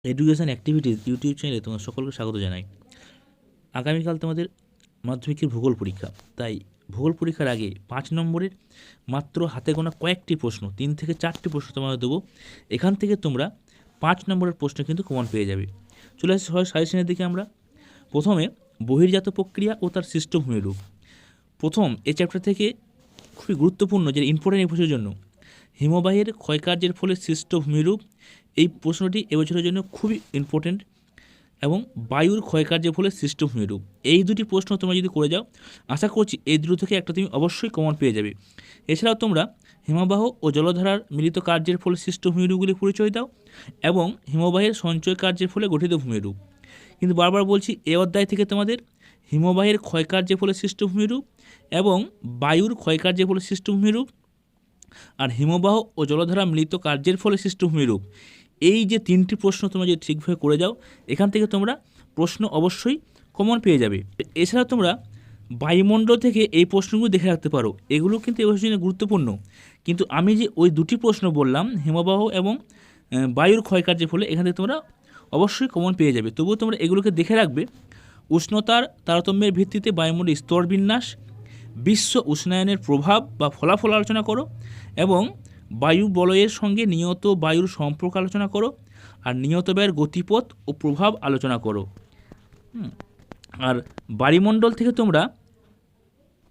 Education activities YouTube চ্যানেলে তোমাদের সকলকে স্বাগত জানাই। আগামীকাল তোমাদের মাধ্যমিকের ভূগোল পরীক্ষা, তাই ভূগোল পরীক্ষার আগে 5 নম্বরের মাত্র হাতে গোনা কয়েকটি প্রশ্ন, 3 থেকে 4টি প্রশ্ন তোমাদের দেবো। এখান থেকে তোমরা 5 নম্বরের প্রশ্ন কিন্তু কমন পেয়ে যাবে। চলে আসছি সাজেশনের দিকে। আমরা প্রথমে বহির্জাত প্রক্রিয়া ও তার সৃষ্ট ভূমিরূপ। প্রথম এই চ্যাপ্টার থেকে খুবই গুরুত্বপূর্ণ, যে ইম্পর্টেন্ট এই প্রশ্নের জন্য, হিমবাহের ক্ষয়কার্যের ফলে সৃষ্ট ভূমিরূপ। এই প্রশ্নটি এবছরের জন্য খুবই ইম্পর্টেন্ট। এবং বায়ুর ক্ষয়কার্যের ফলে সৃষ্ট ভূমিরূপ, এই দুটি প্রশ্ন তোমরা যদি করে যাও, আশা করছি এই দুটো থেকে একটা তুমি অবশ্যই কমন পেয়ে যাবে। এছাড়াও তোমরা হিমবাহ ও জলধারার মিলিত কার্যের ফলে সৃষ্ট ভূমিরূপগুলি পরিচয় দাও এবং হিমবাহের সঞ্চয় কার্যের ফলে গঠিত ভূমিরূপ। কিন্তু বারবার বলছি, এ অধ্যায় থেকে তোমাদের হিমবাহের ক্ষয়কার্যের ফলে সৃষ্ট ভূমিরূপ এবং বায়ুর ক্ষয়কার্যের ফলে সৃষ্ট ভূমিরূপ আর হিমবাহ ও জলধারা মিলিত কার্যের ফলে সৃষ্ট ভূমিরূপ, এই যে 3টি প্রশ্ন তোমরা যদি ঠিকভাবে করে যাও, এখান থেকে তোমরা প্রশ্ন অবশ্যই কমন পেয়ে যাবে। এছাড়া তোমরা বায়ুমণ্ডল থেকে এই প্রশ্নগুলো দেখে রাখতে পারো, এগুলো কিন্তু এবছর জন্য গুরুত্বপূর্ণ। কিন্তু আমি যে ওই দুটি প্রশ্ন বললাম, হিমবাহ এবং বায়ুর ক্ষয়কার্যের ফলে, এখান থেকে তোমরা অবশ্যই কমন পেয়ে যাবে। তবুও তোমরা এগুলোকে দেখে রাখবে। উষ্ণতার তারতম্যের ভিত্তিতে বায়ুমণ্ডলের স্তর বিন্যাস, বিশ্ব উষ্ণায়নের প্রভাব বা ফলাফল আলোচনা করো এবং বায়ু বলয়ের সঙ্গে নিয়ত বায়ুর সম্পর্ক আলোচনা করো আর নিয়ত ব্যয়ের গতিপথ ও প্রভাব আলোচনা করো। আর বায়ুমণ্ডল থেকে তোমরা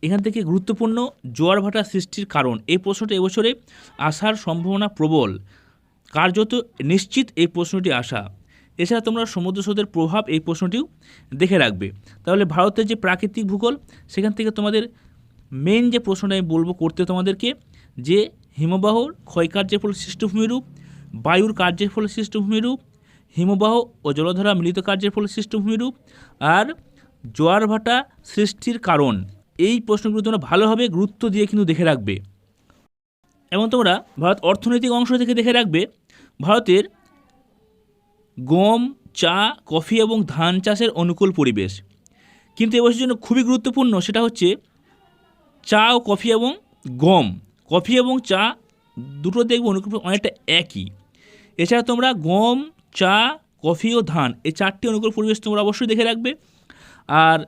এখান থেকে গুরুত্বপূর্ণ জোয়ার ভাটা সৃষ্টির কারণ, এই প্রশ্নটি এবছরে আসার সম্ভাবনা প্রবল, কার্যত নিশ্চিত এই প্রশ্নটি আসা। এছাড়া তোমরা সমুদ্র স্রোতের প্রভাব, এই প্রশ্নটিও দেখে রাখবে। তাহলে ভারতের যে প্রাকৃতিক ভূগোল, সেখান থেকে তোমাদের মেন যে প্রশ্নটা আমি বলবো করতে তোমাদেরকে, যে হিমবাহর ক্ষয়কার্যের ফলে সৃষ্ট ভূমিরূপ, বায়ুর কার্যের ফলে সৃষ্ট ভূমিরূপ, হিমবাহ ও জলধারা মিলিত কার্যের ফলে সৃষ্ট ভূমিরূপ আর জোয়ার ভাটা সৃষ্টির কারণ, এই প্রশ্নগুলো তোমরা ভালোভাবে গুরুত্ব দিয়ে কিন্তু দেখে রাখবে। এবং তোমরা ভারত অর্থনৈতিক অংশ থেকে দেখে রাখবে, ভারতের গম, চা, কফি এবং ধান চাষের অনুকূল পরিবেশ। কিন্তু এবছরের জন্য খুবই গুরুত্বপূর্ণ, সেটা হচ্ছে চা ও কফি এবং গম, কফি এবং চা দুটো দেখবে অনুকূল অনেকটা একই। এছাড়া তোমরা গম, চা, কফি ও ধান, এই 4টি অনুকূল পরিবেশ তোমরা অবশ্যই দেখে রাখবে। আর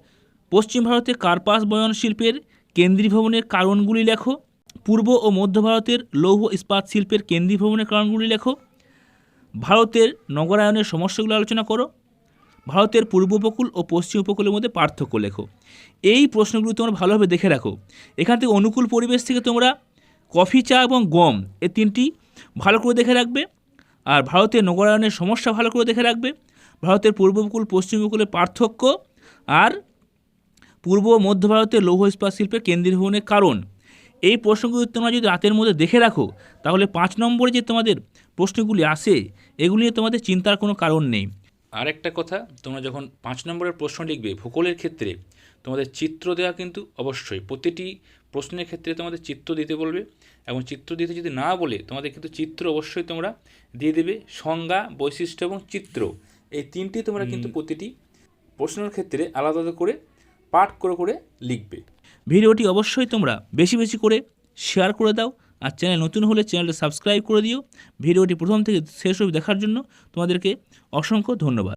পশ্চিম ভারতে কার্পাস বয়ন শিল্পের কেন্দ্রীভবনের কারণগুলি লেখো। পূর্ব ও মধ্য ভারতের লৌহ ইস্পাত শিল্পের কেন্দ্রীভবনের কারণগুলি লেখো। ভারতের নগরায়নের সমস্যাগুলো আলোচনা করো। ভারতের পূর্ব উপকূল ও পশ্চিম উপকূলের মধ্যে পার্থক্য লেখো। এই প্রশ্নগুলো তোমরা ভালোভাবে দেখে রাখো। এখান থেকে অনুকূল পরিবেশ থেকে তোমরা কফি, চা এবং গম, এই 3টি ভালো করে দেখে রাখবে। আর ভারতের নগরায়নের সমস্যা ভালো করে দেখে রাখবে। ভারতের পূর্ব উপকূল পশ্চিম উপকূলের পার্থক্য আর পূর্ব ও মধ্য ভারতের লৌহ ইস্পাত শিল্পের কেন্দ্রীভবনের কারণ, এই প্রশ্নগুলি তোমরা যদি রাতের মধ্যে দেখে রাখো, তাহলে 5 নম্বরে যে তোমাদের প্রশ্নগুলি আসে, এগুলি নিয়ে তোমাদের চিন্তার কোনো কারণ নেই। আরেকটা কথা, তোমরা যখন 5 নম্বরের প্রশ্ন লিখবে ভূগোলের ক্ষেত্রে, তোমাদের চিত্র দেওয়া কিন্তু অবশ্যই, প্রতিটি প্রশ্নের ক্ষেত্রে তোমাদের চিত্র দিতে বলবে। এবং চিত্র দিতে যদি না বলে, তোমাদের কিন্তু চিত্র অবশ্যই তোমরা দিয়ে দেবে। সংজ্ঞা, বৈশিষ্ট্য এবং চিত্র, এই 3টি তোমরা কিন্তু প্রতিটি প্রশ্নের ক্ষেত্রে আলাদা আলাদা করে পাঠ করে করে লিখবে। ভিডিওটি অবশ্যই তোমরা বেশি বেশি করে শেয়ার করে দাও। আর চ্যানেল নতুন হলে চ্যানেলটা সাবস্ক্রাইব করে দিও। ভিডিওটি প্রথম থেকে শেষ অবধি দেখার জন্য তোমাদেরকে অসংখ্য ধন্যবাদ।